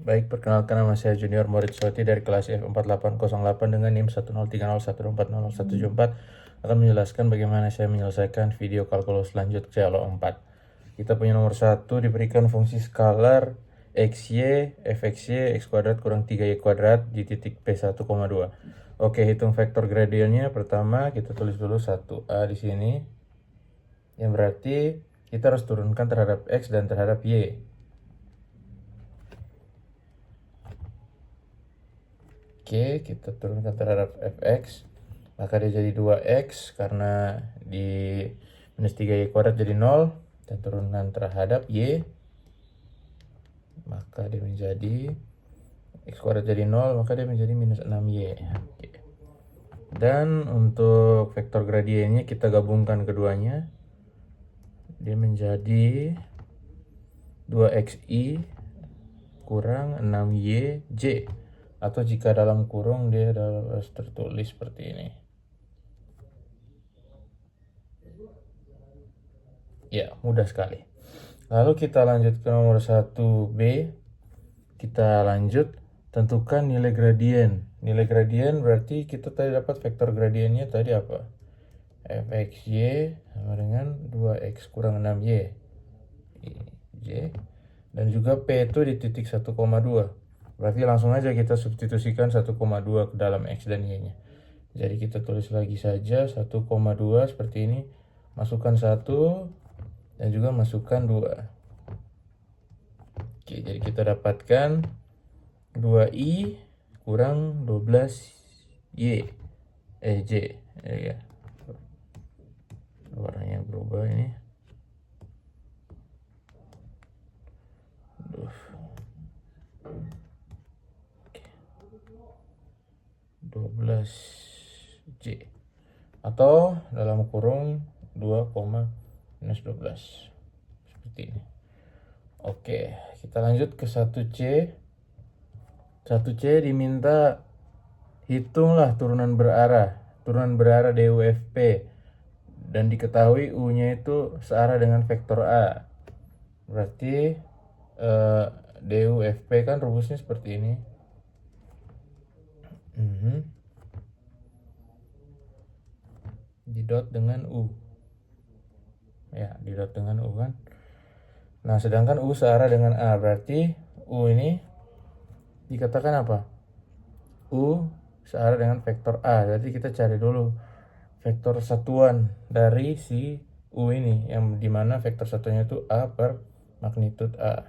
Baik, perkenalkan nama saya Junior Moritz Soti dari kelas F4808 dengan NIM 10301404074 akan menjelaskan bagaimana saya menyelesaikan video kalkulus lanjut CLO 4. Kita punya nomor 1 diberikan fungsi skalar XY, fxy, x kuadrat kurang 3y kuadrat di titik P1,2. Oke, hitung vektor gradiennya. Pertama kita tulis dulu 1A di sini. Yang berarti kita harus turunkan terhadap X dan terhadap Y. Oke, kita turunkan terhadap fx, maka dia jadi 2x karena di minus 3y kuadrat jadi 0, dan turunkan terhadap y, maka dia menjadi x kuadrat jadi 0, maka dia menjadi minus 6y. Oke. Dan untuk vektor gradiennya kita gabungkan keduanya, dia menjadi 2xi kurang 6yj, atau jika dalam kurung dia harus tertulis seperti ini. Ya, mudah sekali. Lalu kita lanjut ke nomor 1b. Kita lanjut, tentukan nilai gradien. Nilai gradien berarti kita tadi dapat vektor gradiennya tadi apa? Fxy sama dengan 2x kurang 6y. Y. Dan juga P itu di titik 1,2. Berarti langsung aja kita substitusikan 1,2 ke dalam X dan Y-nya. Jadi kita tulis lagi saja 1,2 seperti ini. Masukkan 1 dan juga masukkan 2. Oke, jadi kita dapatkan 2i kurang 12y. J. Ya. Warnanya berubah ini. 12J, atau dalam kurung 2, minus 12 seperti ini. Oke, kita lanjut ke 1C. 1C diminta hitunglah turunan berarah DUFP, dan diketahui U-nya itu searah dengan vektor A. Berarti DUFP kan rumusnya seperti ini. Didot dengan U. Ya, didot dengan U kan. Nah, sedangkan U searah dengan A, berarti U ini dikatakan apa? U searah dengan vektor A. Berarti kita cari dulu vektor satuan dari si U ini, yang dimana vektor satuannya itu A per magnitud A.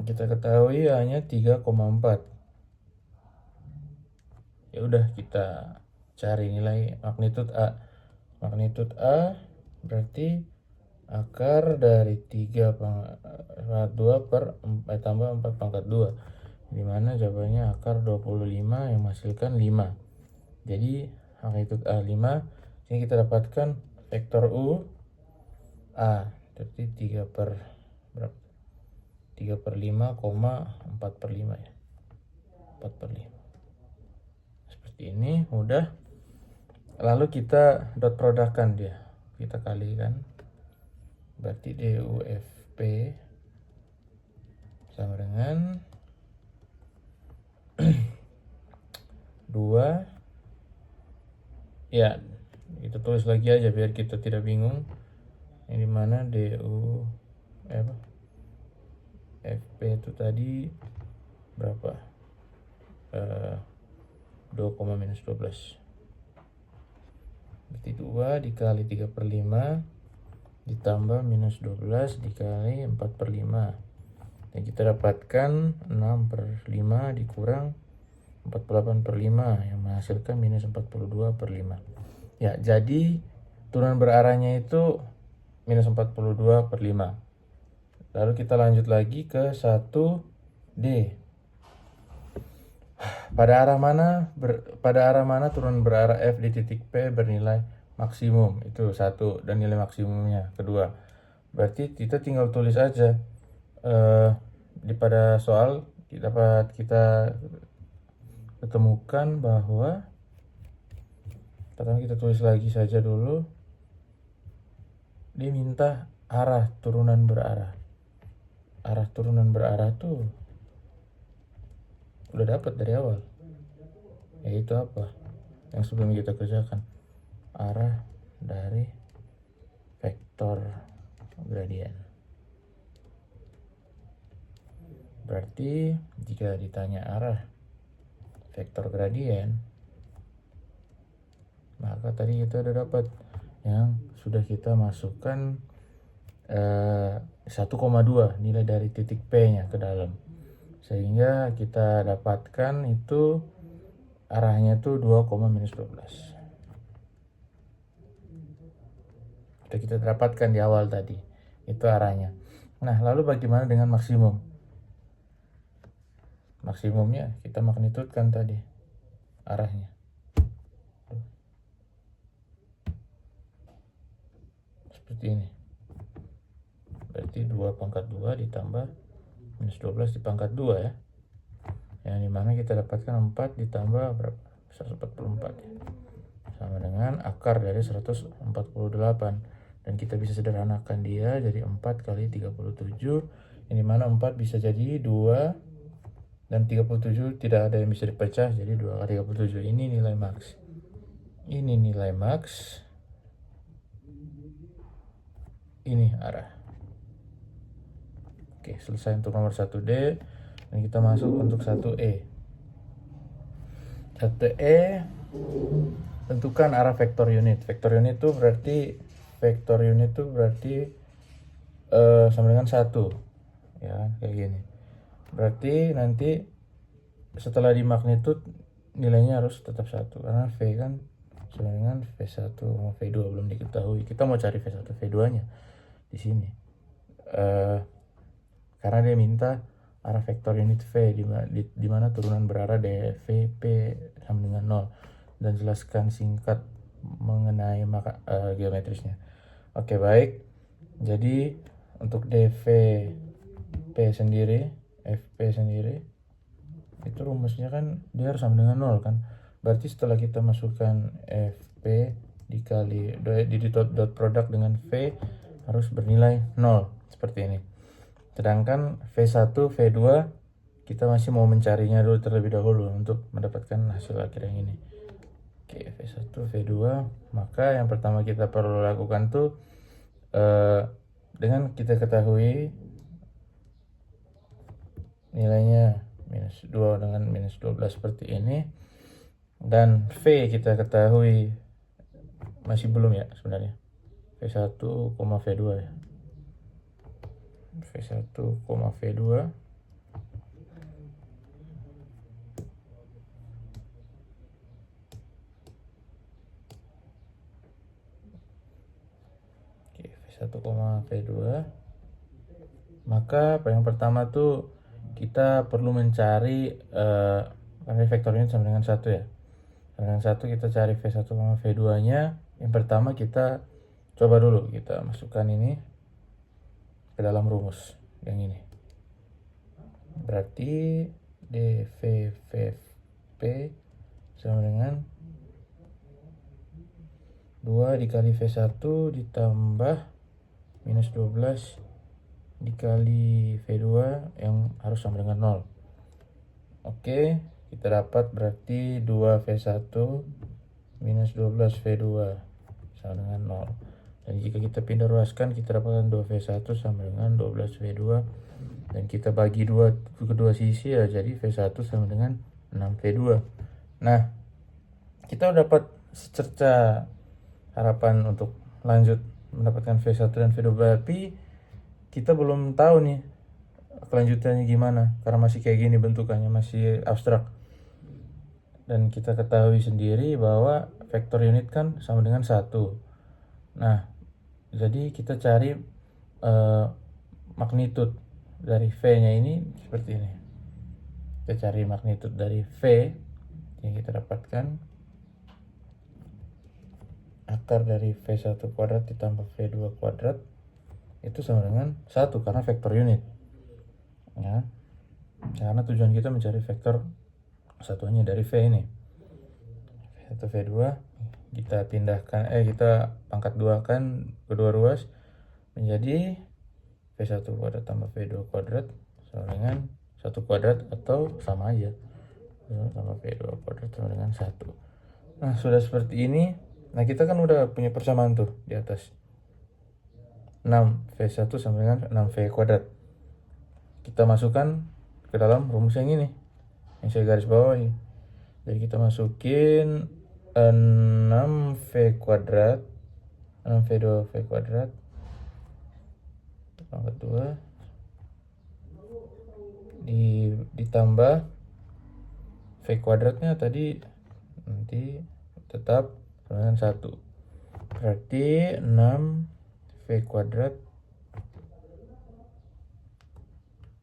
Kita ketahui A-nya 3,4. Ya udah, kita cari nilai magnitud A. Magnitud A berarti akar dari 3 pangkat 2 per 4 tambah 4 pangkat 2, dimana jawabannya akar 25 yang menghasilkan 5. Jadi magnitud A 5. Ini kita dapatkan vektor U A, berarti 3 per berapa? 3 per 5, 4 per 5 ya. 4 per 5. Seperti ini, mudah. Lalu kita dot produkkan dia. Kita kalikan. Berarti DUFP sama dengan 2. Ya, kita tulis lagi aja biar kita tidak bingung. Yang dimana FP itu tadi berapa? 2, minus 12. Berarti 2 dikali 3 per 5 ditambah minus 12 dikali 4 per 5. Dan kita dapatkan 6 per 5 dikurang 48 per 5 yang menghasilkan minus 42 per 5. Ya, jadi turunan berarahnya itu minus 42 per 5. Lalu kita lanjut lagi ke 1D. Pada arah mana turunan berarah F di titik P bernilai maksimum? Itu 1, dan nilai maksimumnya kedua. Berarti kita tinggal tulis aja pada soal kita ketemukan bahwa pertama kita tulis lagi saja dulu, diminta arah turunan berarah. Arah turunan berarah tuh udah dapat dari awal, yaitu apa yang sebelum kita kerjakan, arah dari vektor gradien. Berarti jika ditanya arah vektor gradien, maka tadi kita udah dapat yang sudah kita masukkan 1,2 nilai dari titik P nya ke dalam, sehingga kita dapatkan itu arahnya itu 2,-12. Kita dapatkan di awal tadi, itu arahnya. Nah, lalu bagaimana dengan maksimum? Maksimumnya kita magnitudkan tadi arahnya. Seperti ini. Berarti 2/2 ditambah -12 dipangkat 2 ya. Yang dimana kita dapatkan 4 ditambah berapa? 144 ya. Sama dengan akar dari 148. Dan kita bisa sederhanakan dia jadi 4 kali 37, yang dimana 4 bisa jadi 2, dan 37 tidak ada yang bisa dipecah, jadi 2 kali 37. Ini nilai maks. Ini nilai maks. Ini arah. Oke, selesai untuk nomor 1D. Dan kita masuk untuk 1E. 1E, tentukan arah vektor unit. Vektor unit itu berarti sama dengan 1 ya, kayak gini. Berarti nanti setelah dimagnitud nilainya harus tetap 1, karena V kan sama dengan V1 sama V2 belum diketahui. Kita mau cari V1 V2 nya di sini, karena dia minta arah vektor unit V di mana turunan berarah dVP sama dengan 0, dan jelaskan singkat mengenai geometrisnya. Oke, baik. Jadi untuk dVP sendiri, FP sendiri, itu rumusnya kan dia harus sama dengan 0 kan. Berarti setelah kita masukkan FP dikali di dot product dengan V harus bernilai 0 seperti ini. Sedangkan V1, V2 kita masih mau mencarinya dulu terlebih dahulu untuk mendapatkan hasil akhir yang ini. Oke, V1, V2, maka yang pertama kita perlu lakukan tuh dengan kita ketahui nilainya -2 dengan -12 seperti ini, dan V kita ketahui masih belum ya sebenarnya, V1, V2 ya, V1, V2. V2, maka yang pertama tuh kita perlu mencari karena vektor ini sama dengan 1 ya. Dengan 1 kita cari V1, V2 nya. Yang pertama kita coba dulu kita masukkan ini ke dalam rumus yang ini. Berarti dVP sama dengan 2 dikali V1 ditambah -12 dikali V2 yang harus sama dengan 0. Oke, kita dapat berarti 2V1 minus 12V2 sama dengan 0. Dan jika kita pindah ruaskan, kita dapatkan 2V1 sama dengan 12V2. Dan kita bagi kedua sisi ya, jadi V1 sama dengan 6V2. Nah, kita dapat secerca harapan untuk lanjut mendapatkan V1 dan V2, tapi kita belum tahu nih kelanjutannya gimana, karena masih kayak gini bentukannya, masih abstrak. Dan kita ketahui sendiri bahwa vektor unit kan sama dengan 1. Nah, jadi kita cari magnitud dari V-nya ini seperti ini. Kita cari magnitud dari V yang kita dapatkan, akar dari V1 kuadrat ditambah V2 kuadrat itu sama dengan 1 karena vektor unit ya, karena tujuan kita mencari vektor satuannya dari V ini. V1 V2 kita pindahkan kita pangkat 2 kan kedua ruas menjadi V1 kuadrat tambah V2 kuadrat sama dengan 1 kuadrat atau sama aja tambah V2 kuadrat sama dengan 1. Nah, sudah seperti ini. Nah, kita kan udah punya persamaan tuh di atas. 6V1 sama dengan 6V kuadrat. Kita masukkan ke dalam rumus yang ini, yang saya garis bawahi. Jadi kita masukin 6V kuadrat, 6V2V kuadrat, pangkat 2, ditambah V kuadratnya tadi nanti tetap dengan 1. Berarti 6V kuadrat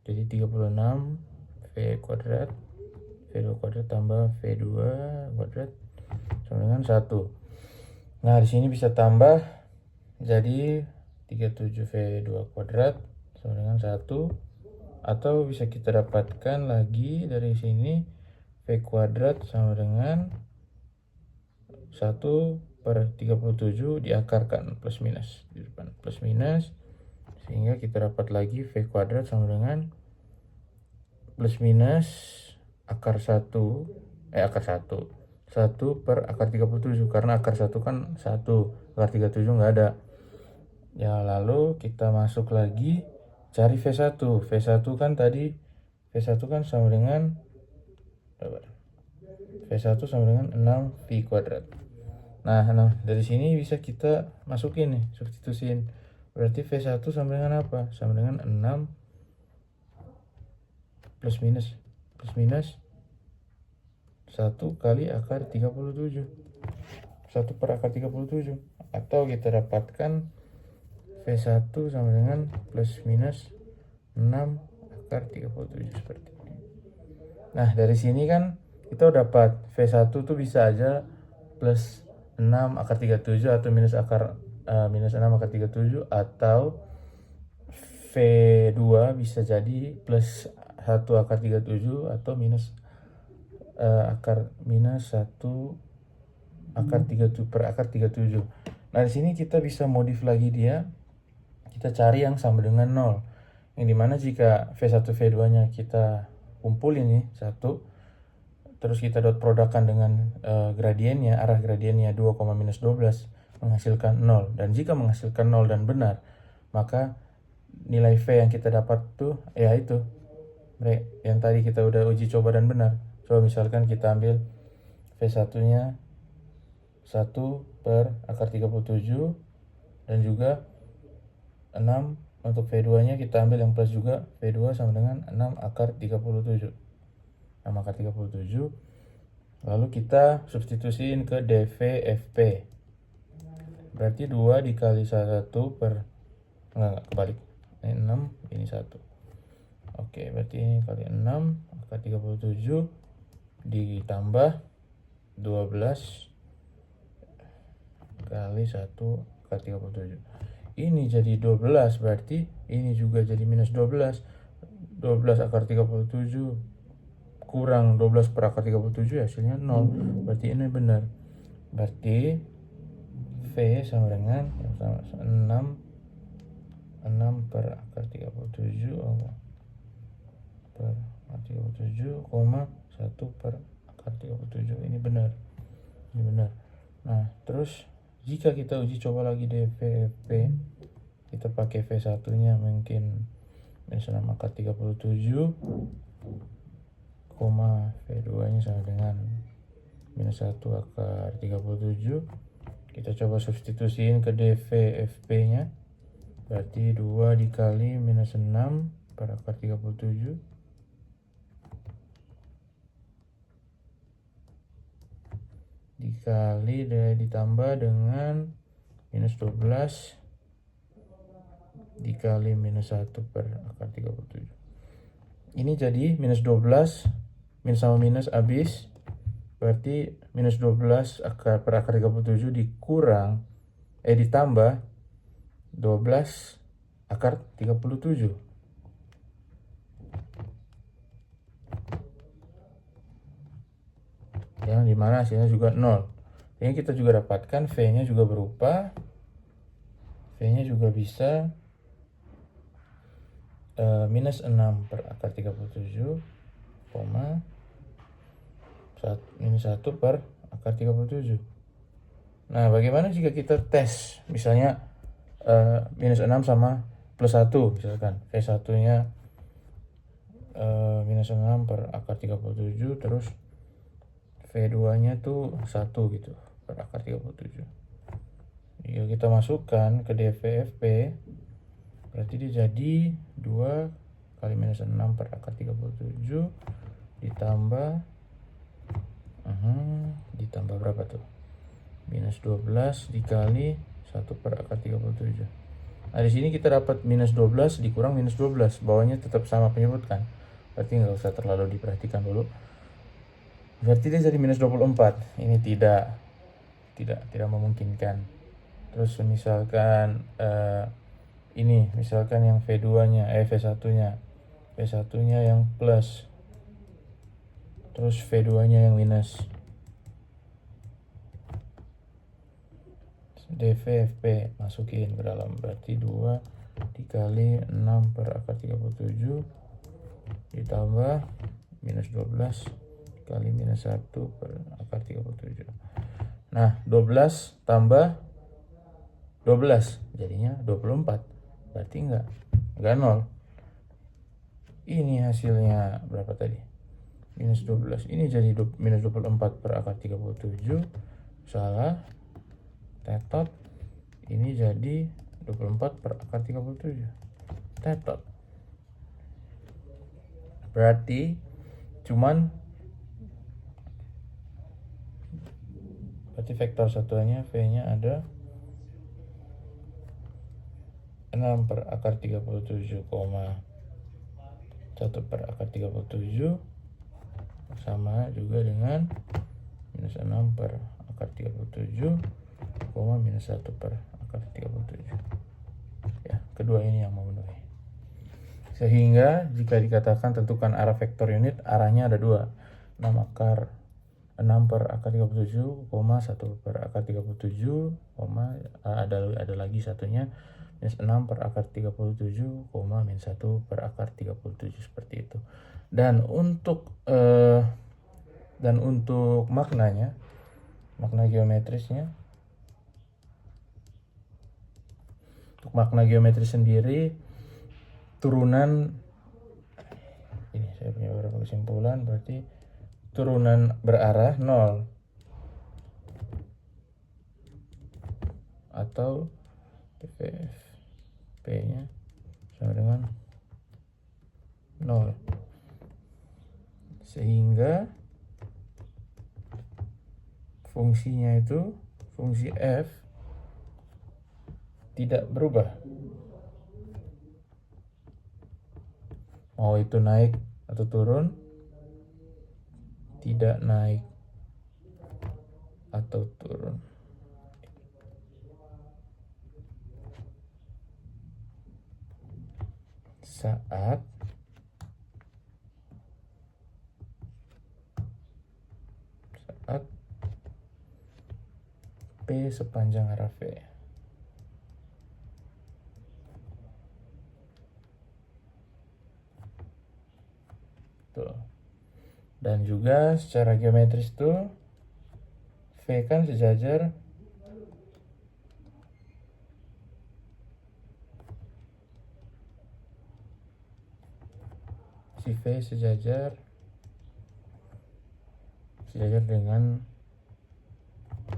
jadi 36V kuadrat, V2 kuadrat tambah V2 kuadrat sama dengan 1. Nah, di sini bisa tambah jadi 37V2 kuadrat sama dengan 1. Atau bisa kita dapatkan lagi dari sini V kuadrat sama dengan 1/37 diakarkan plus minus di depan plus minus, sehingga kita dapat lagi V kuadrat sama dengan plus minus akar 1 1/37 karena akar 1 kan 1, akar 37 nggak ada ya. Lalu kita masuk lagi cari V1. V1 kan tadi V1 kan sama dengan V1 sama dengan 6V kuadrat. Nah, dari sini bisa kita masukin nih, substitusin. Berarti V1 sama dengan apa? Sama dengan 6 plus minus 1 kali akar 37. 1/37. Atau kita dapatkan V1 sama dengan plus minus 6 akar 37 seperti ini. Nah, dari sini kan kita dapat V1 tuh bisa aja plus 6 akar 37 atau minus 6 akar 37, atau V2 bisa jadi plus 1 akar 37 atau minus 1 akar 37. Nah, di sini kita bisa modif lagi dia. Kita cari yang sama dengan 0. Yang dimana jika V1 V2 nya kita kumpulin nih 1, terus kita dot produkkan dengan gradiennya, arah gradiennya 2, minus 12 menghasilkan 0. Dan jika menghasilkan 0 dan benar, maka nilai V yang kita dapat tuh ya itu yang tadi kita udah uji coba dan benar. Coba misalkan kita ambil V1 nya 1/37 dan juga 6 untuk V2 nya kita ambil yang plus juga, V2 sama dengan 6 akar 37. 6 akar 37. Lalu kita substitusiin ke dV/Fp. Berarti 2 dikali 1 per enggak kebalik. Ini 6, ini 1. Oke, berarti ini kali 6 akar 37 ditambah 12 kali 1 akar 37. Ini jadi 12, berarti ini juga jadi minus 12. 12 akar 37 kurang 12 per akar 37 hasilnya 0. Berarti ini benar. Berarti V sama dengan 6 per akar 37 per akar 37, 1 per akar 37. Ini benar. Ini benar. Nah, terus jika kita uji coba lagi dV/Fp, kita pakai V1 nya mungkin minus 6 akar 37, V2 nya sama dengan minus 1 akar 37. Kita coba substitusiin ke dV/Fp nya. Berarti 2 dikali minus 6 per akar 37 dikali ditambah dengan minus 12 dikali minus 1 per akar 37. Ini jadi minus 12, minus sama minus habis. Berarti minus 12 akar per akar 37 ditambah 12 akar 37. Yang dimana hasilnya juga 0. Ini kita juga dapatkan V-nya juga berupa, V-nya juga bisa minus 6 per akar 37, minus 1 per akar 37. Nah, bagaimana jika kita tes misalnya minus 6 sama plus 1 misalkan V1 nya minus 6 per akar 37, terus V2 nya tuh 1 gitu per akar 37. Jika kita masukkan ke DVFP, berarti dia jadi 2 kali minus 6 per akar 37 ditambah berapa tuh? Minus 12 dikali 1 per akar 37. Nah, di sini kita dapat minus 12 dikurang minus 12. Bawahnya tetap sama penyebut kan? Berarti nggak usah terlalu diperhatikan dulu. Berarti dia jadi minus 24. Ini tidak memungkinkan. Terus misalkan ini misalkan yang V2-nya V1-nya yang plus, terus V2-nya yang minus. DVFP masukin ke dalam, berarti 2 dikali 6 per akar 37 ditambah minus 12 dikali minus 1 per akar 37. Nah, 12 tambah 12 jadinya 24. Berarti enggak 0. Ini hasilnya berapa tadi? Minus 12. Ini jadi minus 24 per akar 37. Salah. Tetot. Ini jadi 24 per akar 37. Tetot. Berarti vektor satuannya V-nya ada 6 per akar 37, 1 per akar 37 sama juga dengan minus 6 per akar 37, minus 1 per akar 37. Ya, kedua ini yang memenuhi. Sehingga jika dikatakan tentukan arah vektor unit, arahnya ada 2. 6 per akar 37, 1 per akar 37, ada lagi satunya minus 6 per akar 37, minus 1 per akar 37, seperti itu. Dan untuk makna geometrisnya, untuk makna geometris sendiri, turunan ini saya punya beberapa kesimpulan, berarti turunan berarah 0 atau P-nya sama dengan 0, sehingga fungsinya itu, fungsi f tidak berubah, mau itu naik atau turun, tidak naik atau turun. Saat P sepanjang arah V. Tuh. Dan juga secara geometris tuh V kan sejajar si V sejajar dengan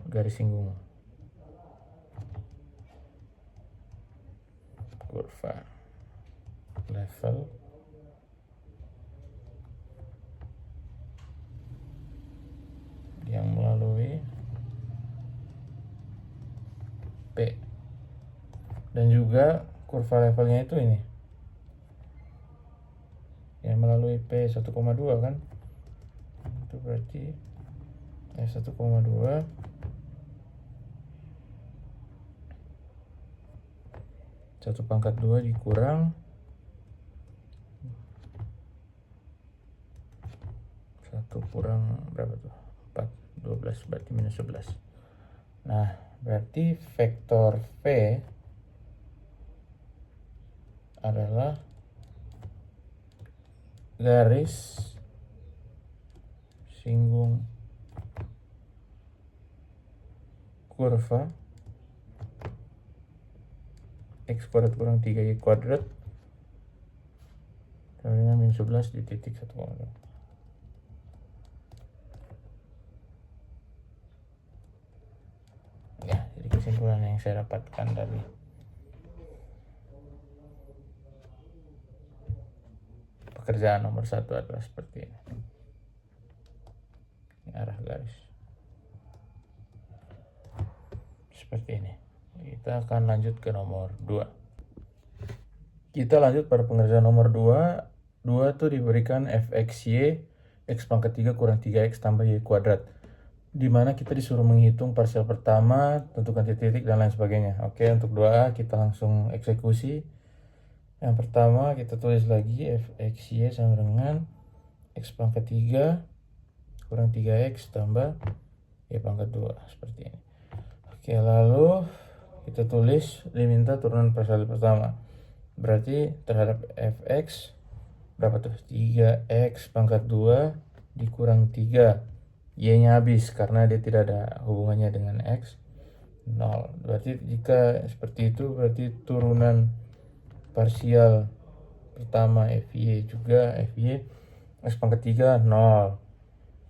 garis singgung kurva level yang melalui P, dan juga kurva levelnya itu ini yang melalui P 1,2 kan, itu berarti 1,2 1/2 dikurang 1 kurang berapa tuh, 4, 12, berarti minus 11. Nah, berarti vektor V adalah garis singgung kurva x kuadrat kurang 3y kuadrat sama dengan min 11 di titik 1,2. Ya, jadi kesimpulan yang saya dapatkan dari pekerjaan nomor 1 adalah seperti ini. Ini arah garis seperti ini. Kita akan lanjut ke nomor 2. Kita lanjut pada pengerjaan nomor 2. 2 tuh diberikan fxy x pangkat 3 kurang 3x tambah y kuadrat, dimana kita disuruh menghitung parsial pertama, tentukan titik-titik dan lain sebagainya. Oke, untuk 2A kita langsung eksekusi. Yang pertama kita tulis lagi fxy sama dengan x pangkat 3 kurang 3x tambah y pangkat 2 seperti ini. Oke, lalu kita tulis diminta turunan parsial pertama. Berarti terhadap fx berapa tuh? 3x pangkat 2 dikurang 3. Y-nya habis karena dia tidak ada hubungannya dengan X, 0. Berarti jika seperti itu, berarti turunan parsial pertama FY juga FY X pangkat 3, 0.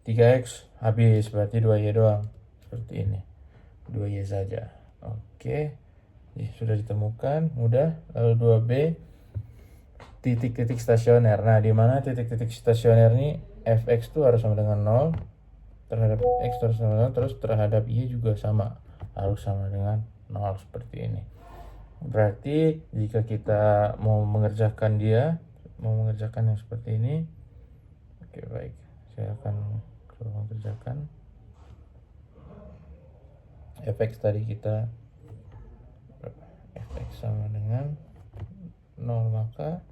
3X habis, berarti 2Y doang. Seperti ini, 2Y saja. Oke, sudah ditemukan, mudah. Lalu 2B, titik-titik stasioner. Nah, di mana titik-titik stasioner ini Fx itu harus sama dengan 0. Terhadap X harus sama dengan 0, terus terhadap Y juga sama, harus sama dengan 0 seperti ini. Berarti jika kita mau mengerjakan yang seperti ini, oke baik, saya akan coba mengerjakan. Fx tadi kita Fx sama dengan 0, maka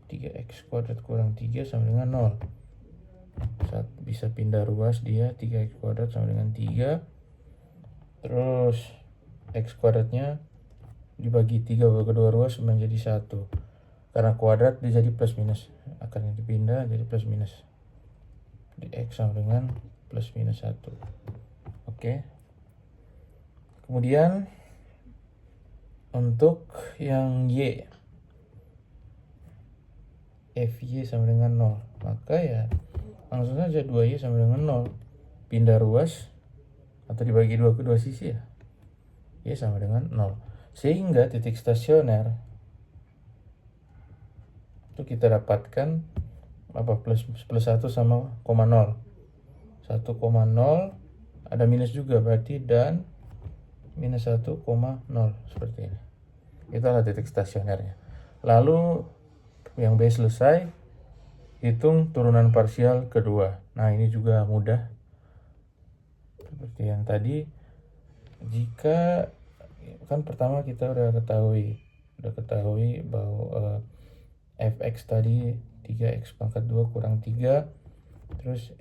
3x kuadrat kurang 3 sama dengan 0. Saat bisa pindah ruas dia, 3x kuadrat sama dengan 3. Terus x kuadratnya dibagi 3 bagi kedua ruas menjadi 1. Karena kuadrat dia jadi plus minus, akan dipindah jadi plus minus. Di x sama dengan plus minus 1. Oke. Kemudian untuk yang y, fy sama dengan 0, maka ya langsung saja 2y sama dengan 0. Pindah ruas atau dibagi 2 kedua sisi ya, y sama dengan 0. Sehingga titik stasioner itu kita dapatkan apa, plus 1 sama 0. 1,0 ada minus juga berarti, dan minus 1,0 seperti ini. Itulah titik stasionernya. Lalu yang B selesai, hitung turunan parsial kedua. Nah, ini juga mudah. Seperti yang tadi, jika kan pertama kita udah ketahui bahwa fx tadi 3x pangkat 2 kurang 3, terus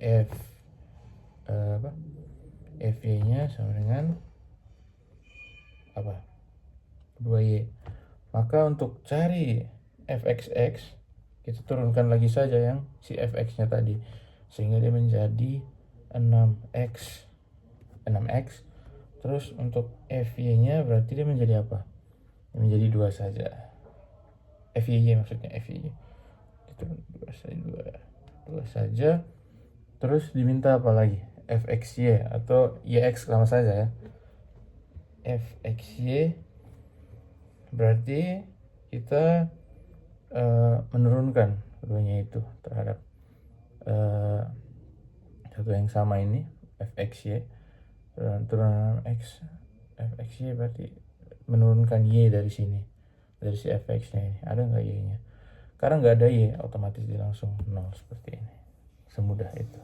fy-nya sama dengan apa? 2y. Maka untuk cari fxx, kita turunkan lagi saja yang si fx-nya tadi, sehingga dia menjadi 6x. Terus untuk fy-nya berarti dia menjadi apa? Menjadi 2 saja. Fy maksudnya, fy itu 2 saja. Terus diminta apa lagi? fxy atau yx sama saja ya. fxy berarti kita menurunkan keduanya itu terhadap satu yang sama ini, fxy. Turunan x fxy berarti menurunkan y dari sini, dari si fx-nya ini. Ada nggak y-nya? Karena nggak ada y, otomatis dia langsung 0 seperti ini. Semudah itu.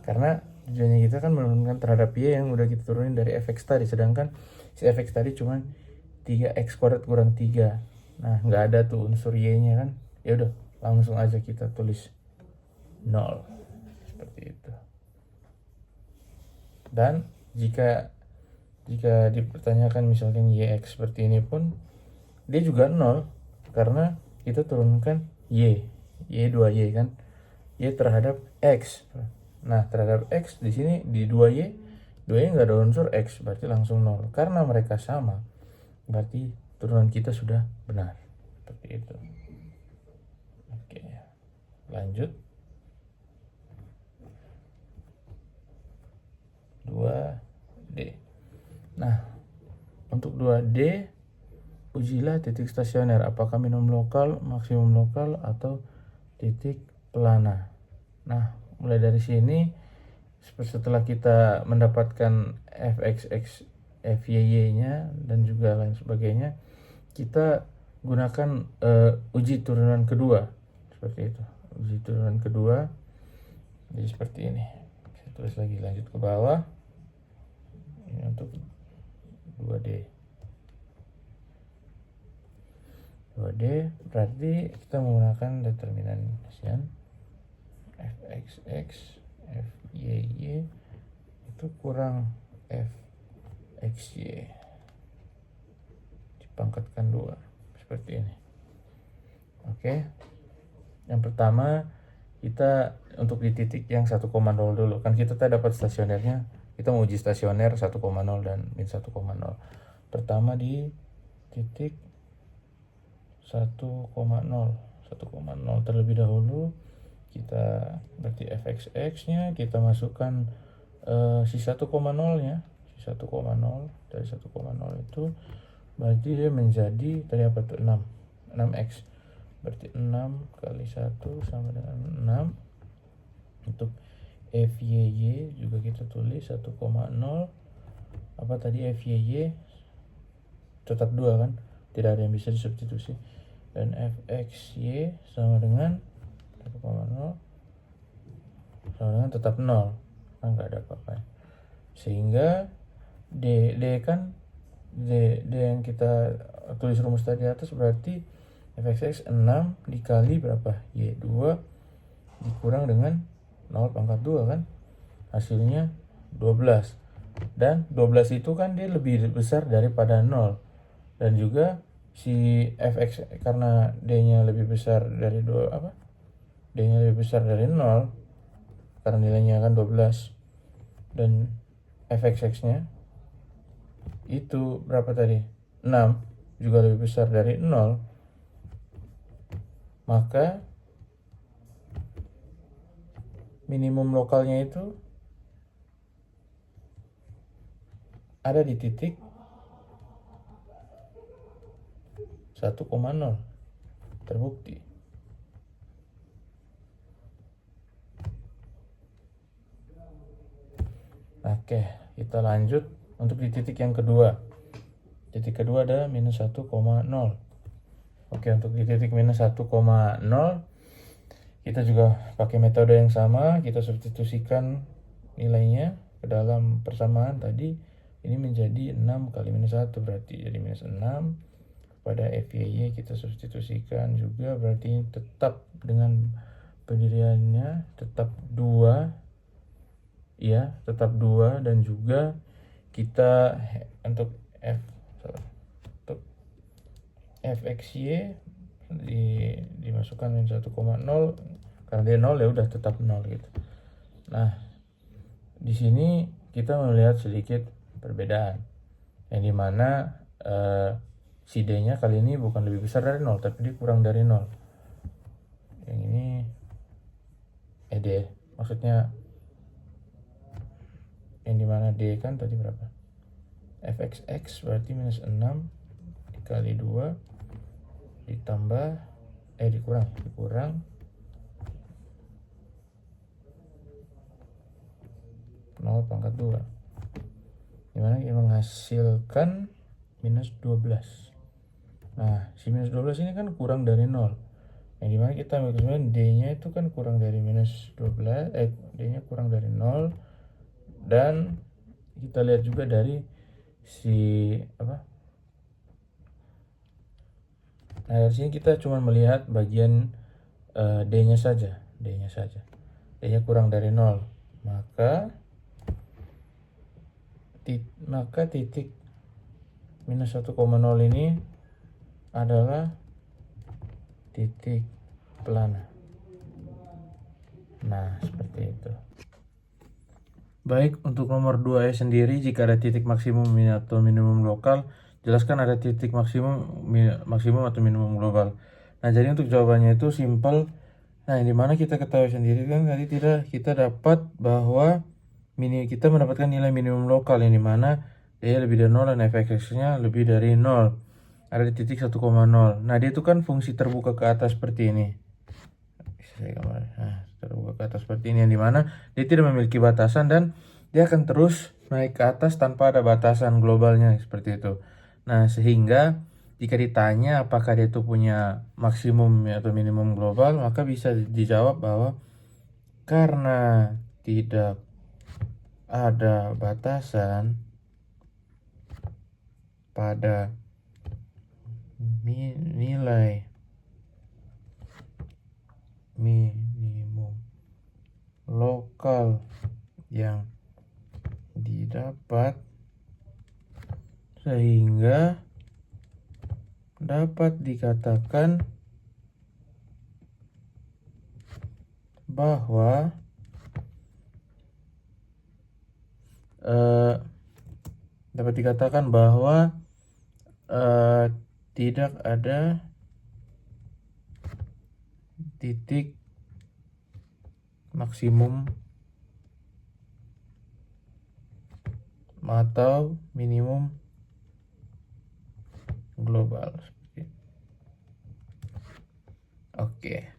Karena tujuannya kita kan menurunkan terhadap y yang udah kita turunin dari fx tadi, sedangkan si fx tadi cuma 3x kuadrat kurang 3. Nah, nggak ada tuh unsur y-nya kan. Ya udah, langsung aja kita tulis 0 seperti itu. Dan jika dipertanyakan misalkan yx seperti ini pun, dia juga 0 karena kita turunkan y 2y kan, y terhadap x. Nah, terhadap x di sini di 2y 2-nya nggak ada unsur X, berarti langsung 0. Karena mereka sama, berarti turunan kita sudah benar. Seperti itu. Oke, lanjut. 2D. Nah, untuk 2D, ujilah titik stasioner, apakah minimum lokal, maksimum lokal, atau titik pelana. Nah, mulai dari sini, setelah kita mendapatkan fxx, fyy-nya, dan juga lain sebagainya, kita gunakan uji turunan kedua. Seperti itu, uji turunan kedua. Jadi seperti ini. Saya tulis lagi, lanjut ke bawah. Ini untuk 2D. 2D berarti kita menggunakan determinan fxx, fyy itu kurang fxy dipangkatkan 2, seperti ini. Oke, yang pertama kita untuk di titik yang 1,0 dulu, kan kita dapat stasionernya, kita mau uji stasioner 1,0 dan min 1,0. Pertama di titik 1,0 terlebih dahulu, kita berarti fxx nya kita masukkan si 1,0 nya, si 1,0 dari 1,0 itu berarti dia menjadi tadi apa tuh, 6x, berarti 6 kali 1 sama dengan 6. Untuk fyy juga kita tulis 1,0, apa tadi fyy tetap 2 kan, tidak ada yang bisa disubstitusi, dan fxy sama dengan 1,0 sama dengan tetap 0, kan nggak ada apa-apa. Sehingga d kan d yang kita tulis rumus tadi atas, berarti fxx 6 dikali berapa, y 2 dikurang dengan 0 pangkat 2 kan, hasilnya 12. Dan 12 itu kan dia lebih besar daripada 0, dan juga si fx karena d-nya lebih besar dari 2, apa, d-nya lebih besar dari 0 karena nilainya kan 12, dan fxx-nya itu berapa tadi, 6, juga lebih besar dari 0, maka minimum lokalnya itu ada di titik 1,0, terbukti. Oke, kita lanjut untuk di titik yang kedua. Titik kedua ada minus 1,0. Oke, untuk di titik minus 1,0 kita juga pakai metode yang sama, kita substitusikan nilainya ke dalam persamaan tadi. Ini menjadi 6 kali minus 1, berarti jadi minus 6. Pada fyy kita substitusikan juga, berarti tetap dengan pendiriannya tetap 2 ya, tetap 2, dan juga kita untuk fxy dimasukkan min 1,0 karena dia 0 ya udah tetap 0 gitu. Nah, di sini kita melihat sedikit perbedaan, yang dimana si d-nya kali ini bukan lebih besar dari 0, tapi dia kurang dari 0. Yang ini d, maksudnya yang dimana d kan tadi berapa, fxx berarti minus 6 dikali 2 ditambah dikurang 0 pangkat 2, dimana ini menghasilkan minus 12. Nah, si minus 12 ini kan kurang dari 0, yang dimana kita ambil d-nya itu kan kurang dari minus 12, d-nya kurang dari 0, dan kita lihat juga dari si apa, nah dari sini kita cuma melihat bagian d-nya saja, d-nya kurang dari 0, maka titik minus 1,0 ini adalah titik pelana. Nah, seperti itu. Baik, untuk nomor 2 sendiri, jika ada titik maksimum atau minimum lokal, jelaskan ada titik maksimum atau minimum global. Nah, jadi untuk jawabannya itu simple. Nah, yang dimana kita ketahui sendiri kan tadi kita dapat bahwa kita mendapatkan nilai minimum lokal, yang dimana dia lebih dari 0 dan f(x)-nya lebih dari 0. Ada di titik 1,0. Nah, dia itu kan fungsi terbuka ke atas seperti ini. Terbuka ke atas seperti ini, yang dimana dia tidak memiliki batasan dan dia akan terus naik ke atas tanpa ada batasan globalnya seperti itu. Nah, sehingga jika ditanya apakah dia itu punya maksimum atau minimum global, maka bisa dijawab bahwa karena tidak ada batasan pada nilai minimum lokal yang didapat, sehingga dapat dikatakan bahwa tidak ada titik maksimum atau minimum global. Oke.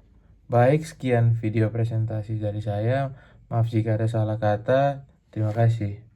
Baik, sekian video presentasi dari saya. Maaf jika ada salah kata. Terima kasih.